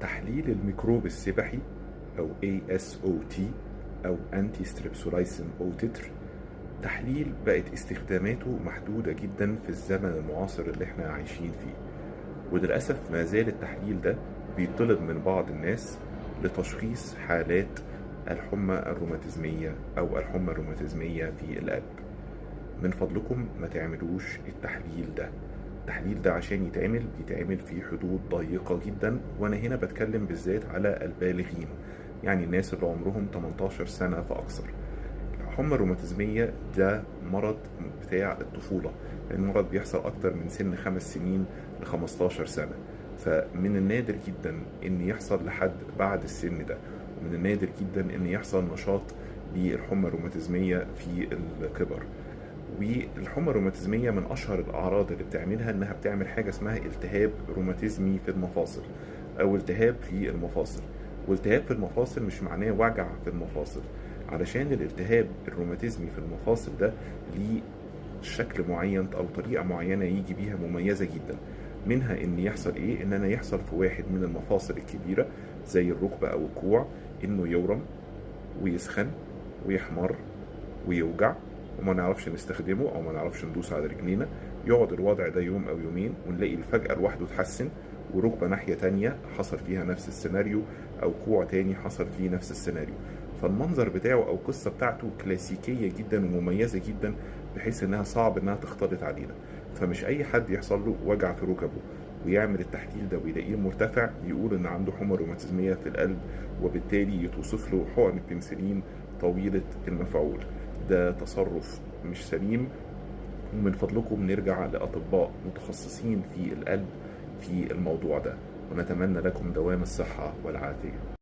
تحليل الميكروب السبحي أو ASOT أو أنتي ستريبسولايسين أو تتر، تحليل بقت استخداماته محدودة جدا في الزمن المعاصر اللي احنا عايشين فيه. وللأسف ما زال التحليل ده بيطلب من بعض الناس لتشخيص حالات الحمى الروماتيزمية أو الحمى الروماتيزمية في القلب. من فضلكم ما تعملوش التحليل ده. التحليل ده عشان بيتعمل في حدود ضيقة جدا، وانا هنا بتكلم بالذات على البالغين، يعني الناس اللي عمرهم 18 سنة فأكثر. الحمى الروماتيزمية ده مرض بتاع الطفولة، المرض بيحصل أكتر من سن 5 سنين ل 15 سنة، فمن النادر جدا إن يحصل لحد بعد السن ده، ومن النادر جدا إن يحصل نشاط بالحمى الروماتيزمية في الكبر. والحمى الروماتيزمية من أشهر الأعراض اللي بتعملها إنها بتعمل حاجة اسمها التهاب روماتيزمي في المفاصل أو التهاب في المفاصل. والتهاب في المفاصل مش معناه وجع في المفاصل، علشان الالتهاب الروماتيزمي في المفاصل ده ليه شكل معين أو طريقة معينة يجي بيها مميزة جدا. منها إن يحصل إيه؟ إن أنا يحصل في واحد من المفاصل الكبيرة زي الركبة أو الكوع إنه يورم ويسخن ويحمر ويوجع، وما نعرفش نستخدمه او ما نعرفش ندوس على رجلينا. يقعد الوضع ده يوم او يومين ونلاقي الفجأة لوحده اتحسن، وركبة ناحية تانية حصل فيها نفس السيناريو، او كوع تاني حصل فيه نفس السيناريو. فالمنظر بتاعه او القصة بتاعته كلاسيكية جدا ومميزة جدا، بحيث انها صعب انها تختلط علينا. فمش اي حد يحصل له وجع في ركبه ويعمل التحليل ده ويلاقيه مرتفع يقول ان عنده حمى روماتيزمية في القلب، وبالتالي يتوصف له حقن البنسلين طويلة المفعول. ده تصرف مش سليم، ومن فضلكم نرجع لأطباء متخصصين في القلب في الموضوع ده، ونتمنى لكم دوام الصحة والعافية.